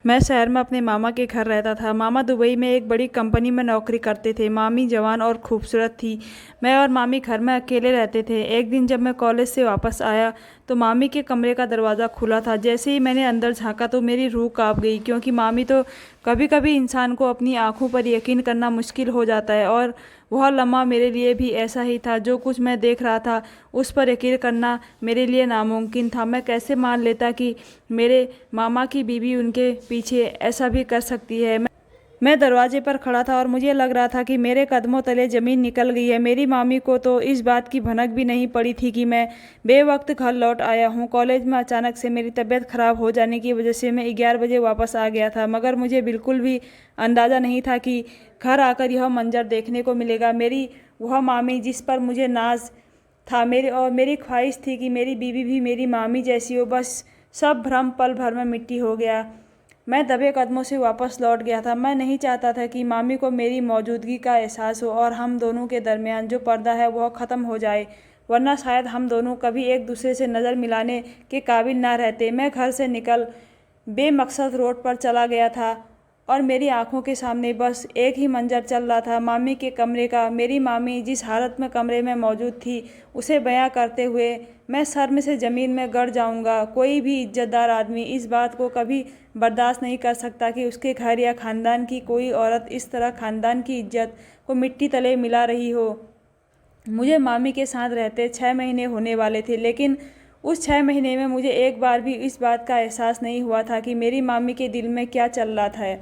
मैं शहर में अपने मामा के घर रहता था। मामा दुबई में एक बड़ी कंपनी में नौकरी करते थे। मामी जवान और खूबसूरत थी। मैं और मामी घर में अकेले रहते थे। एक दिन जब मैं कॉलेज से वापस आया तो मामी के कमरे का दरवाज़ा खुला था। जैसे ही मैंने अंदर झांका तो मेरी रूह कांप गई, क्योंकि मामी तो कभी कभी इंसान को अपनी आंखों पर यकीन करना मुश्किल हो जाता है, और वह लम्हा मेरे लिए भी ऐसा ही था। जो कुछ मैं देख रहा था उस पर यकीन करना मेरे लिए नामुमकिन था। मैं कैसे मान लेता कि मेरे मामा की बीवी उनके पीछे ऐसा भी कर सकती है। मैं दरवाजे पर खड़ा था और मुझे लग रहा था कि मेरे कदमों तले ज़मीन निकल गई है। मेरी मामी को तो इस बात की भनक भी नहीं पड़ी थी कि मैं बेवक्त घर लौट आया हूँ। कॉलेज में अचानक से मेरी तबीयत ख़राब हो जाने की वजह से मैं 11 बजे वापस आ गया था, मगर मुझे बिल्कुल भी अंदाज़ा नहीं था कि घर आकर यह मंजर देखने को मिलेगा। मेरी वह मामी जिस पर मुझे नाज था, मेरी ख्वाहिश थी कि मेरी बीवी भी मेरी मामी जैसी हो, बस सब भ्रम पल भर में मिट्टी हो गया। मैं दबे कदमों से वापस लौट गया था। मैं नहीं चाहता था कि मामी को मेरी मौजूदगी का एहसास हो और हम दोनों के दरमियान जो पर्दा है वह ख़त्म हो जाए, वरना शायद हम दोनों कभी एक दूसरे से नज़र मिलाने के काबिल ना रहते। मैं घर से निकल बेमकसद रोड पर चला गया था और मेरी आंखों के सामने बस एक ही मंजर चल रहा था, मामी के कमरे का। मेरी मामी जिस हालत में कमरे में मौजूद थी उसे बयां करते हुए मैं शर्म से ज़मीन में गड़ जाऊंगा। कोई भी इज्जतदार आदमी इस बात को कभी बर्दाश्त नहीं कर सकता कि उसके घर या ख़ानदान की कोई औरत इस तरह ख़ानदान की इज्जत को मिट्टी तले मिला रही हो। मुझे मामी के साथ रहते 6 महीने होने वाले थे, लेकिन उस 6 महीने में मुझे एक बार भी इस बात का एहसास नहीं हुआ था कि मेरी मामी के दिल में क्या चल रहा था।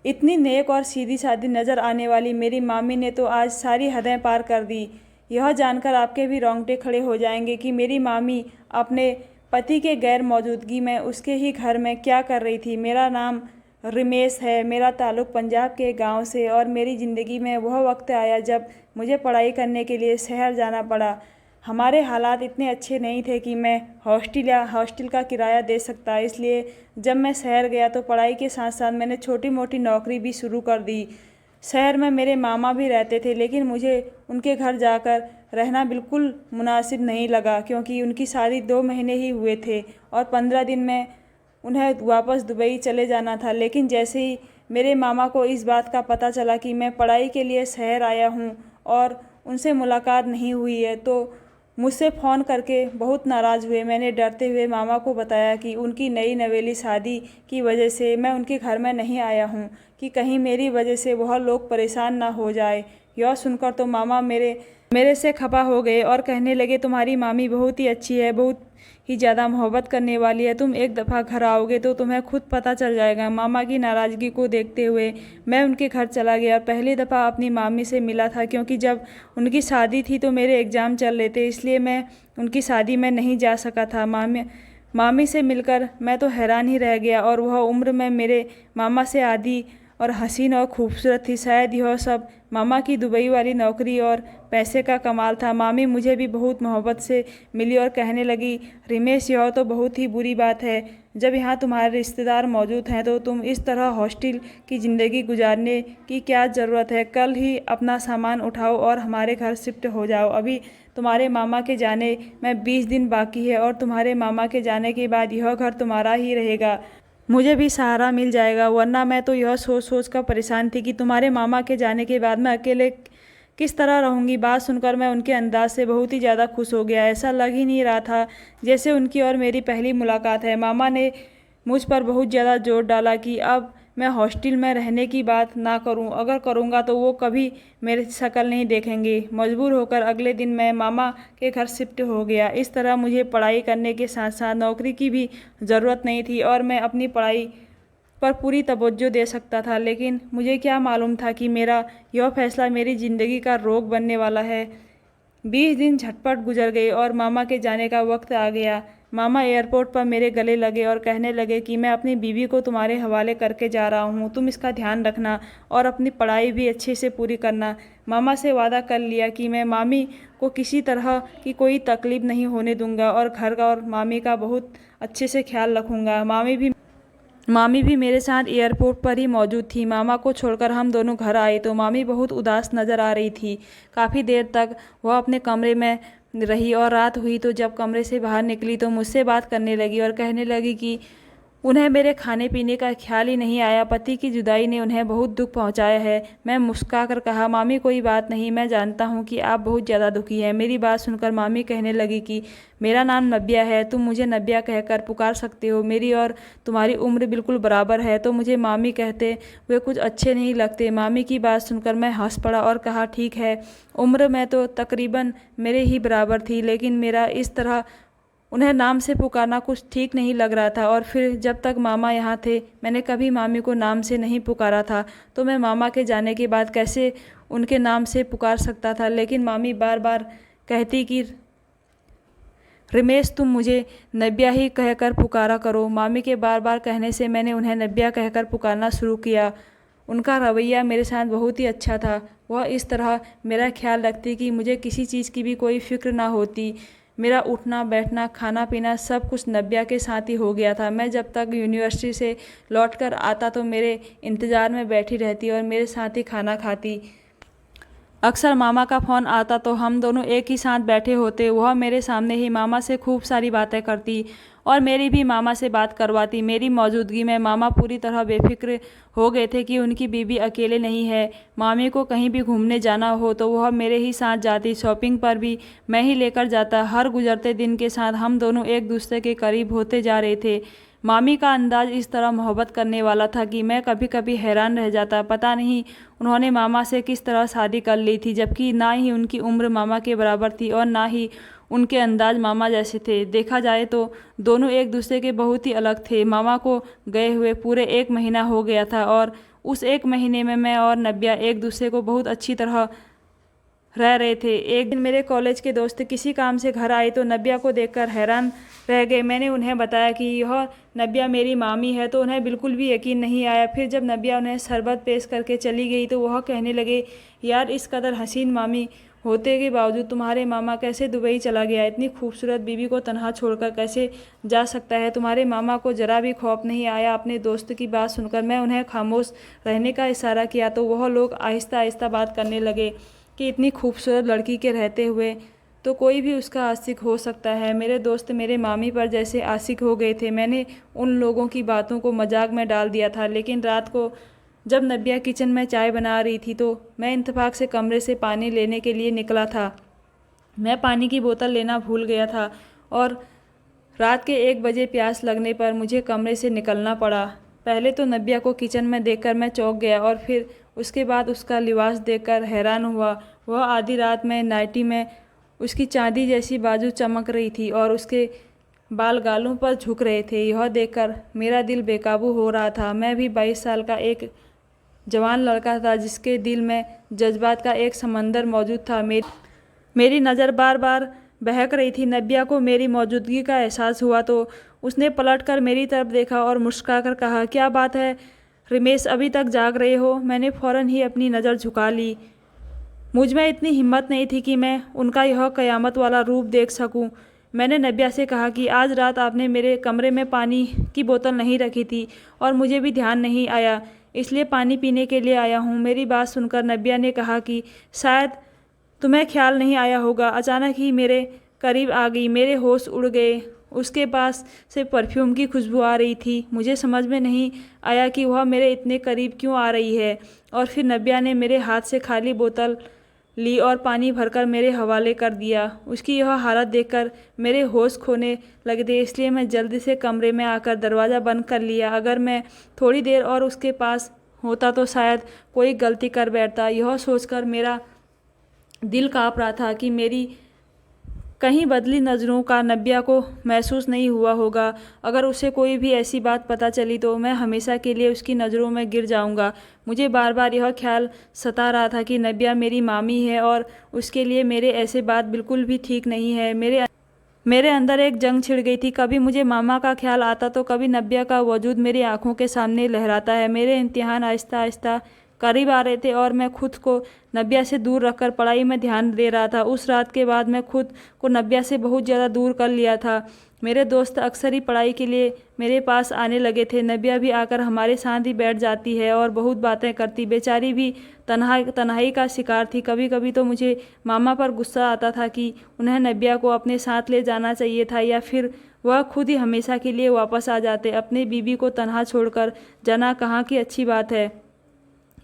इतनी नेक और सीधी सादी नज़र आने वाली मेरी मामी ने तो आज सारी हदें पार कर दी। यह जानकर आपके भी रोंगटे खड़े हो जाएंगे कि मेरी मामी अपने पति के गैर मौजूदगी में उसके ही घर में क्या कर रही थी। मेरा नाम रमेश है, मेरा ताल्लुक़ पंजाब के गांव से, और मेरी ज़िंदगी में वह वक्त आया जब मुझे पढ़ाई करने के लिए शहर जाना पड़ा। हमारे हालात इतने अच्छे नहीं थे कि मैं हॉस्टल का किराया दे सकता, इसलिए जब मैं शहर गया तो पढ़ाई के साथ साथ मैंने छोटी मोटी नौकरी भी शुरू कर दी। शहर में मेरे मामा भी रहते थे, लेकिन मुझे उनके घर जाकर रहना बिल्कुल मुनासिब नहीं लगा, क्योंकि उनकी शादी 2 महीने ही हुए थे और 15 दिन में उन्हें वापस दुबई चले जाना था। लेकिन जैसे ही मेरे मामा को इस बात का पता चला कि मैं पढ़ाई के लिए शहर आया हूँ और उनसे मुलाकात नहीं हुई है, तो मुझसे फ़ोन करके बहुत नाराज़ हुए। मैंने डरते हुए मामा को बताया कि उनकी नई नवेली शादी की वजह से मैं उनके घर में नहीं आया हूँ, कि कहीं मेरी वजह से वह लोग परेशान ना हो जाए। यह सुनकर तो मामा मेरे से खफा हो गए और कहने लगे, तुम्हारी मामी बहुत ही अच्छी है, बहुत ही ज़्यादा मोहब्बत करने वाली है। तुम एक दफ़ा घर आओगे तो तुम्हें खुद पता चल जाएगा। मामा की नाराज़गी को देखते हुए मैं उनके घर चला गया और पहली दफ़ा अपनी मामी से मिला था, क्योंकि जब उनकी शादी थी तो मेरे एग्ज़ाम चल रहे थे, इसलिए मैं उनकी शादी में नहीं जा सका था। मामी से मिलकर मैं तो हैरान ही रह गया, और वह उम्र में मेरे मामा से आधी और हसीन और खूबसूरत थी। शायद यह सब मामा की दुबई वाली नौकरी और पैसे का कमाल था। मामी मुझे भी बहुत मोहब्बत से मिली और कहने लगी, रमेश यह तो बहुत ही बुरी बात है, जब यहाँ तुम्हारे रिश्तेदार मौजूद हैं तो तुम इस तरह हॉस्टल की ज़िंदगी गुजारने की क्या ज़रूरत है। कल ही अपना सामान उठाओ और हमारे घर शिफ्ट हो जाओ। अभी तुम्हारे मामा के जाने में 20 दिन बाकी है और तुम्हारे मामा के जाने के बाद यह घर तुम्हारा ही रहेगा। मुझे भी सहारा मिल जाएगा, वरना मैं तो यह सोच सोच कर परेशान थी कि तुम्हारे मामा के जाने के बाद मैं अकेले किस तरह रहूँगी। बात सुनकर मैं उनके अंदाज से बहुत ही ज़्यादा खुश हो गया। ऐसा लग ही नहीं रहा था जैसे उनकी और मेरी पहली मुलाकात है। मामा ने मुझ पर बहुत ज़्यादा जोर डाला कि अब मैं हॉस्टल में रहने की बात ना करूं, अगर करूंगा तो वो कभी मेरी शक्ल नहीं देखेंगे। मजबूर होकर अगले दिन मैं मामा के घर शिफ्ट हो गया। इस तरह मुझे पढ़ाई करने के साथ साथ नौकरी की भी ज़रूरत नहीं थी और मैं अपनी पढ़ाई पर पूरी तवज्जो दे सकता था। लेकिन मुझे क्या मालूम था कि मेरा यह फैसला मेरी ज़िंदगी का रोग बनने वाला है। 20 दिन झटपट गुजर गए और मामा के जाने का वक्त आ गया। मामा एयरपोर्ट पर मेरे गले लगे और कहने लगे कि मैं अपनी बीवी को तुम्हारे हवाले करके जा रहा हूँ, तुम इसका ध्यान रखना और अपनी पढ़ाई भी अच्छे से पूरी करना। मामा से वादा कर लिया कि मैं मामी को किसी तरह की कोई तकलीफ़ नहीं होने दूंगा और घर का और मामी का बहुत अच्छे से ख्याल रखूँगा। मामी भी मेरे साथ एयरपोर्ट पर ही मौजूद थी। मामा को छोड़कर हम दोनों घर आए तो मामी बहुत उदास नज़र आ रही थी। काफ़ी देर तक वह अपने कमरे में रही और रात हुई तो जब कमरे से बाहर निकली तो मुझसे बात करने लगी और कहने लगी कि उन्हें मेरे खाने पीने का ख्याल ही नहीं आया। पति की जुदाई ने उन्हें बहुत दुख पहुंचाया है। मैं मुस्कुराकर कहा, मामी कोई बात नहीं, मैं जानता हूं कि आप बहुत ज़्यादा दुखी हैं। मेरी बात सुनकर मामी कहने लगी कि मेरा नाम नब्या है, तुम मुझे नब्या कहकर पुकार सकते हो। मेरी और तुम्हारी उम्र बिल्कुल बराबर है, तो मुझे मामी कहते वे कुछ अच्छे नहीं लगते। मामी की बात सुनकर मैं हंस पड़ा और कहा, ठीक है, उम्र में तो तकरीबन मेरे ही बराबर थी, लेकिन मेरा इस तरह उन्हें नाम से पुकारना कुछ ठीक नहीं लग रहा था। और फिर जब तक मामा यहाँ थे मैंने कभी मामी को नाम से नहीं पुकारा था, तो मैं मामा के जाने के बाद कैसे उनके नाम से पुकार सकता था। लेकिन मामी बार बार कहती कि रमेश तुम मुझे नब्या ही कहकर पुकारा करो। मामी के बार बार कहने से मैंने उन्हें नब्या कहकर पुकारना शुरू किया। उनका रवैया मेरे साथ बहुत ही अच्छा था। वह इस तरह मेरा ख्याल रखती कि मुझे किसी चीज़ की भी कोई फिक्र ना होती। मेरा उठना बैठना खाना पीना सब कुछ नब्या के साथ ही हो गया था। मैं जब तक यूनिवर्सिटी से लौटकर आता तो मेरे इंतज़ार में बैठी रहती और मेरे साथ ही खाना खाती। अक्सर मामा का फ़ोन आता तो हम दोनों एक ही साथ बैठे होते। वह मेरे सामने ही मामा से खूब सारी बातें करती और मेरी भी मामा से बात करवाती। मेरी मौजूदगी में मामा पूरी तरह बेफिक्र हो गए थे कि उनकी बीवी अकेले नहीं है। मामी को कहीं भी घूमने जाना हो तो वह मेरे ही साथ जाती, शॉपिंग पर भी मैं ही लेकर जाता। हर गुजरते दिन के साथ हम दोनों एक दूसरे के करीब होते जा रहे थे। मामी का अंदाज़ इस तरह मोहब्बत करने वाला था कि मैं कभी कभी हैरान रह जाता। पता नहीं उन्होंने मामा से किस तरह शादी कर ली थी, जबकि ना ही उनकी उम्र मामा के बराबर थी और ना ही उनके अंदाज मामा जैसे थे। देखा जाए तो दोनों एक दूसरे के बहुत ही अलग थे। मामा को गए हुए पूरे 1 महीना हो गया था और उस 1 महीने में मैं और नब्या एक दूसरे को बहुत अच्छी तरह रह रहे थे। एक दिन मेरे कॉलेज के दोस्त किसी काम से घर आए तो नब्या को देखकर हैरान रह गए। मैंने उन्हें बताया कि यह नब्या मेरी मामी है, तो उन्हें बिल्कुल भी यकीन नहीं आया। फिर जब नब्या उन्हें शरबत पेश करके चली गई तो वह कहने लगे, यार इस कदर हसीन मामी होते के बावजूद तुम्हारे मामा कैसे दुबई चला गया? इतनी खूबसूरत बीवी को तनहा छोड़कर कैसे जा सकता है? तुम्हारे मामा को जरा भी खौफ नहीं आया? अपने दोस्त की बात सुनकर मैं उन्हें खामोश रहने का इशारा किया तो वह लोग आहिस्ता आहिस्ता बात करने लगे कि इतनी खूबसूरत लड़की के रहते हुए तो कोई भी उसका आशिक हो सकता है। मेरे दोस्त मेरे मामी पर जैसे आशिक हो गए थे। मैंने उन लोगों की बातों को मजाक में डाल दिया था। लेकिन रात को जब नब्या किचन में चाय बना रही थी तो मैं इत्तेफाक से कमरे से पानी लेने के लिए निकला था। मैं पानी की बोतल लेना भूल गया था और रात के 1 बजे प्यास लगने पर मुझे कमरे से निकलना पड़ा। पहले तो नब्या को किचन में देखकर मैं चौंक गया और फिर उसके बाद उसका लिबास देखकर हैरान हुआ। वह आधी रात में नाइटी में उसकी चांदी जैसी बाजू चमक रही थी और उसके बाल गालों पर झुक रहे थे। यह देखकर मेरा दिल बेकाबू हो रहा था। मैं भी 22 साल का एक जवान लड़का था जिसके दिल में जज्बात का एक समंदर मौजूद था। मेरी नज़र बार बार बहक रही थी। नब्या को मेरी मौजूदगी का एहसास हुआ तो उसने पलटकर मेरी तरफ देखा और मुस्कुराकर कहा, क्या बात है रमेश, अभी तक जाग रहे हो? मैंने फ़ौरन ही अपनी नज़र झुका ली। मुझ में इतनी हिम्मत नहीं थी कि मैं उनका यह क़यामत वाला रूप देख सकूं। मैंने नब्या से कहा कि आज रात आपने मेरे कमरे में पानी की बोतल नहीं रखी थी और मुझे भी ध्यान नहीं आया, इसलिए पानी पीने के लिए आया हूँ। मेरी बात सुनकर नब्या ने कहा कि शायद तुम्हें ख्याल नहीं आया होगा। अचानक ही मेरे करीब आ गई, मेरे होश उड़ गए। उसके पास से परफ्यूम की खुशबू आ रही थी। मुझे समझ में नहीं आया कि वह मेरे इतने करीब क्यों आ रही है। और फिर नब्या ने मेरे हाथ से खाली बोतल ली और पानी भरकर मेरे हवाले कर दिया। उसकी यह हालत देखकर मेरे होश खोने लगे थे, इसलिए मैं जल्दी से कमरे में आकर दरवाज़ा बंद कर लिया। अगर मैं थोड़ी देर और उसके पास होता तो शायद कोई गलती कर बैठता। यह सोचकर मेरा दिल काँप रहा था कि मेरी कहीं बदली नज़रों का नब्या को महसूस नहीं हुआ होगा। अगर उसे कोई भी ऐसी बात पता चली तो मैं हमेशा के लिए उसकी नज़रों में गिर जाऊंगा। मुझे बार बार यह ख्याल सता रहा था कि नब्या मेरी मामी है और उसके लिए मेरे ऐसे बात बिल्कुल भी ठीक नहीं है। मेरे अंदर एक जंग छिड़ गई थी। कभी मुझे मामा का ख्याल आता तो कभी नब्या का वजूद मेरी आंखों के सामने लहराता है। मेरे इम्तिहान आहिस्ता आहिस्ता करीब आ रहे थे और मैं खुद को नब्या से दूर रखकर पढ़ाई में ध्यान दे रहा था। उस रात के बाद मैं खुद को नब्या से बहुत ज़्यादा दूर कर लिया था। मेरे दोस्त अक्सर ही पढ़ाई के लिए मेरे पास आने लगे थे। नब्या भी आकर हमारे साथ ही बैठ जाती है और बहुत बातें करती। बेचारी भी तन्हाई का शिकार थी। कभी कभी तो मुझे मामा पर गुस्सा आता था कि उन्हें नब्या को अपने साथ ले जाना चाहिए था या फिर वह खुद ही हमेशा के लिए वापस आ जाते। अपनी बीवी को तनहा छोड़कर जाना कहाँ की अच्छी बात है,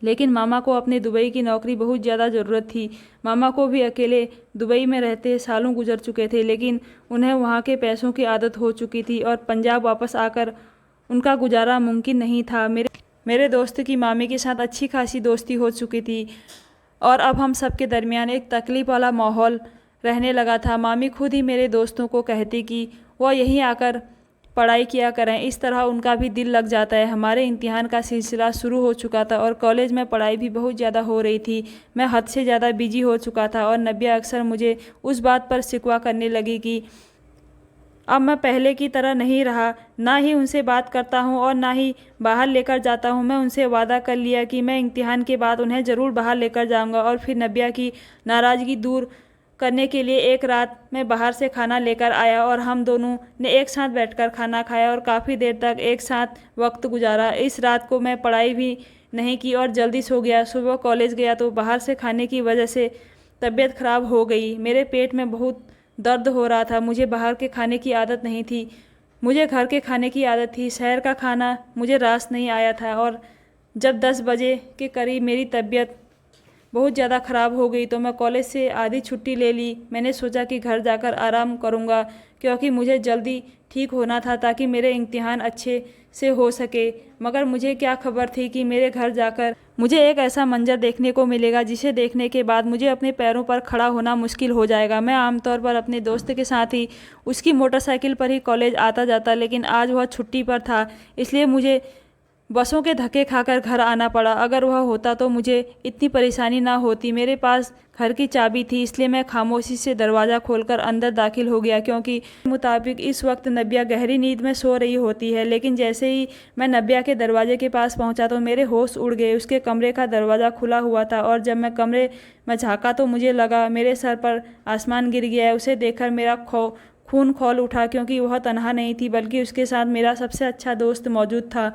लेकिन मामा को अपने दुबई की नौकरी बहुत ज़्यादा ज़रूरत थी। मामा को भी अकेले दुबई में रहते सालों गुजर चुके थे, लेकिन उन्हें वहाँ के पैसों की आदत हो चुकी थी और पंजाब वापस आकर उनका गुजारा मुमकिन नहीं था। मेरे दोस्त की मामी के साथ अच्छी खासी दोस्ती हो चुकी थी और अब हम सबके दरमियान एक तकलीफ वाला माहौल रहने लगा था। मामी खुद ही मेरे दोस्तों को कहती कि वह यहीं आकर पढ़ाई किया करें, इस तरह उनका भी दिल लग जाता है। हमारे इम्तिहान का सिलसिला शुरू हो चुका था और कॉलेज में पढ़ाई भी बहुत ज़्यादा हो रही थी। मैं हद से ज़्यादा बिजी हो चुका था और नब्या अक्सर मुझे उस बात पर शिकवा करने लगी कि अब मैं पहले की तरह नहीं रहा, ना ही उनसे बात करता हूँ और ना ही बाहर लेकर जाता हूँ। मैं उनसे वादा कर लिया कि मैं इम्तिहान के बाद उन्हें ज़रूर बाहर लेकर जाऊँगा। और फिर नब्या की नाराज़गी दूर करने के लिए एक रात मैं बाहर से खाना लेकर आया और हम दोनों ने एक साथ बैठकर खाना खाया और काफ़ी देर तक एक साथ वक्त गुजारा। इस रात को मैं पढ़ाई भी नहीं की और जल्दी सो गया। सुबह कॉलेज गया तो बाहर से खाने की वजह से तबीयत ख़राब हो गई। मेरे पेट में बहुत दर्द हो रहा था। मुझे बाहर के खाने की आदत नहीं थी, मुझे घर के खाने की आदत थी। शहर का खाना मुझे रास नहीं आया था और जब 10 बजे के करीब मेरी तबीयत बहुत ज़्यादा ख़राब हो गई तो मैं कॉलेज से आधी छुट्टी ले ली। मैंने सोचा कि घर जाकर आराम करूँगा क्योंकि मुझे जल्दी ठीक होना था ताकि मेरे इम्तिहान अच्छे से हो सके। मगर मुझे क्या खबर थी कि मेरे घर जाकर मुझे एक ऐसा मंजर देखने को मिलेगा जिसे देखने के बाद मुझे अपने पैरों पर खड़ा होना मुश्किल हो जाएगा। मैं आमतौर पर अपने दोस्त के साथ ही उसकी मोटरसाइकिल पर ही कॉलेज आता जाता, लेकिन आज वह छुट्टी पर था, इसलिए मुझे बसों के धक्के खाकर घर आना पड़ा। अगर वह होता तो मुझे इतनी परेशानी ना होती। मेरे पास घर की चाबी थी, इसलिए मैं खामोशी से दरवाज़ा खोलकर अंदर दाखिल हो गया क्योंकि मुताबिक इस वक्त नब्या गहरी नींद में सो रही होती है। लेकिन जैसे ही मैं नब्या के दरवाजे के पास पहुंचा तो मेरे होश उड़ गए। उसके कमरे का दरवाज़ा खुला हुआ था और जब मैं कमरे में झाँका तो मुझे लगा मेरे सर पर आसमान गिर गया है। उसे देखकर मेरा खून खौल उठा क्योंकि वह तनहा नहीं थी बल्कि उसके साथ मेरा सबसे अच्छा दोस्त मौजूद था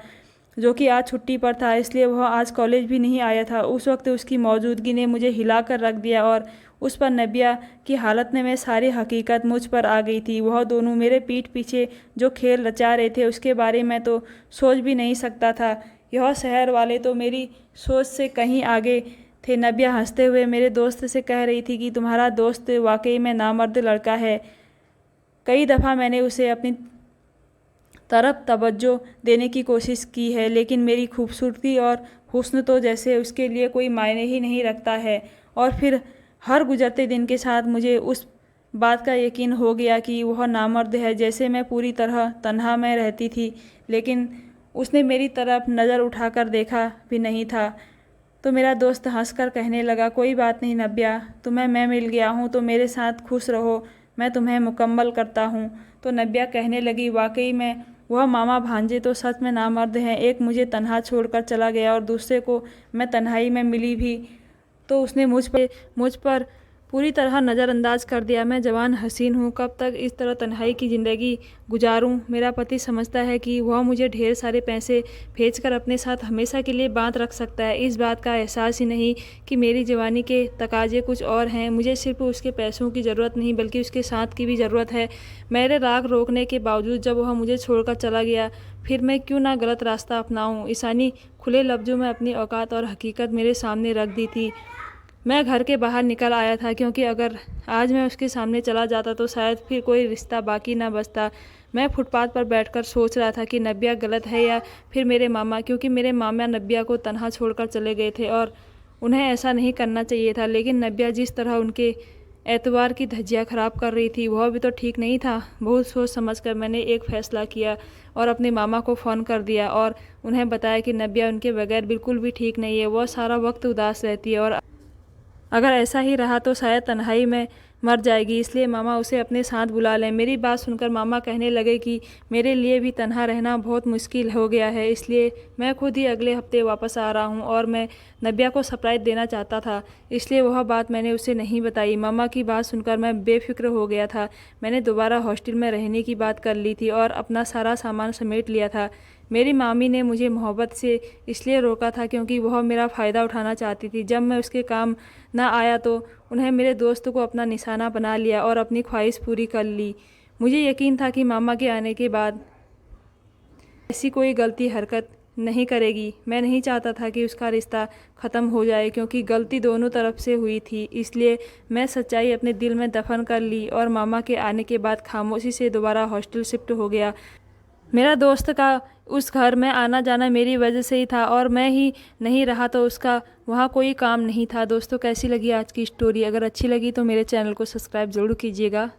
जो कि आज छुट्टी पर था, इसलिए वह आज कॉलेज भी नहीं आया था। उस वक्त उसकी मौजूदगी ने मुझे हिला कर रख दिया और उस पर नब्या की हालत में सारी हकीकत मुझ पर आ गई थी। वह दोनों मेरे पीठ पीछे जो खेल रचा रहे थे उसके बारे में तो सोच भी नहीं सकता था। यह शहर वाले तो मेरी सोच से कहीं आगे थे। नब्या हंसते हुए मेरे दोस्त से कह रही थी कि तुम्हारा दोस्त वाकई में नामर्द लड़का है। कई दफ़ा मैंने उसे अपनी तरफ तवज्जो देने की कोशिश की है, लेकिन मेरी खूबसूरती और हुस्न तो जैसे उसके लिए कोई मायने ही नहीं रखता है। और फिर हर गुजरते दिन के साथ मुझे उस बात का यकीन हो गया कि वह नामर्द है। जैसे मैं पूरी तरह तन्हा में रहती थी, लेकिन उसने मेरी तरफ नज़र उठाकर देखा भी नहीं था। तो मेरा दोस्त हंसकर कहने लगा, कोई बात नहीं नब्या, तुम्हें मैं मिल गया हूँ तो मेरे साथ खुश रहो, मैं तुम्हें मुकम्मल करता हूँ। तो नब्या कहने लगी, वाकई में वह मामा भांजे तो सच में नामर्द हैं। एक मुझे तन्हा छोड़कर चला गया और दूसरे को मैं तन्हाई में मिली भी तो उसने मुझ पर पूरी तरह नज़रअंदाज कर दिया। मैं जवान हसीन हूँ, कब तक इस तरह तन्हाई की ज़िंदगी गुजारूँ। मेरा पति समझता है कि वह मुझे ढेर सारे पैसे भेजकर अपने साथ हमेशा के लिए बांध रख सकता है। इस बात का एहसास ही नहीं कि मेरी जवानी के तकाजे कुछ और हैं। मुझे सिर्फ उसके पैसों की ज़रूरत नहीं बल्कि उसके साथ की भी ज़रूरत है। मेरे राग रोकने के बावजूद जब वह मुझे छोड़कर चला गया, फिर मैं क्यों ना गलत रास्ता अपनाऊँ। ईसानी खुले लफ्ज़ों में अपनी औकात और हकीकत मेरे सामने रख दी थी। मैं घर के बाहर निकल आया था क्योंकि अगर आज मैं उसके सामने चला जाता तो शायद फिर कोई रिश्ता बाकी ना बचता। मैं फुटपाथ पर बैठकर सोच रहा था कि नब्या गलत है या फिर मेरे मामा, क्योंकि मेरे मामा नब्या को तन्हा छोड़कर चले गए थे और उन्हें ऐसा नहीं करना चाहिए था। लेकिन नब्या जिस तरह उनके एतवार की धज्जियाँ ख़राब कर रही थी वह भी तो ठीक नहीं था। बहुत सोच समझ कर मैंने एक फ़ैसला किया और अपने मामा को फ़ोन कर दिया और उन्हें बताया कि नब्या उनके बगैर बिल्कुल भी ठीक नहीं है। वह सारा वक्त उदास रहती है और अगर ऐसा ही रहा तो शायद तन्हाई में मर जाएगी, इसलिए मामा उसे अपने साथ बुला लें। मेरी बात सुनकर मामा कहने लगे कि मेरे लिए भी तन्हा रहना बहुत मुश्किल हो गया है, इसलिए मैं खुद ही अगले हफ्ते वापस आ रहा हूँ और मैं नब्या को सरप्राइज़ देना चाहता था, इसलिए वह बात मैंने उसे नहीं बताई। मामा की बात सुनकर मैं बेफिक्र हो गया था। मैंने दोबारा हॉस्टल में रहने की बात कर ली थी और अपना सारा सामान समेट लिया था। मेरी मामी ने मुझे मोहब्बत से इसलिए रोका था क्योंकि वह मेरा फ़ायदा उठाना चाहती थी। जब मैं उसके काम ना आया तो उन्हें मेरे दोस्त को अपना निशाना बना लिया और अपनी ख्वाहिश पूरी कर ली। मुझे यकीन था कि मामा के आने के बाद ऐसी कोई गलती हरकत नहीं करेगी। मैं नहीं चाहता था कि उसका रिश्ता ख़त्म हो जाए, क्योंकि गलती दोनों तरफ से हुई थी। इसलिए मैं सच्चाई अपने दिल में दफन कर ली और मामा के आने के बाद खामोशी से दोबारा हॉस्टल शिफ्ट हो गया। मेरा दोस्त का उस घर में आना जाना मेरी वजह से ही था, और मैं ही नहीं रहा तो उसका वहाँ कोई काम नहीं था। दोस्तों, कैसी लगी आज की स्टोरी? अगर अच्छी लगी तो मेरे चैनल को सब्सक्राइब ज़रूर कीजिएगा।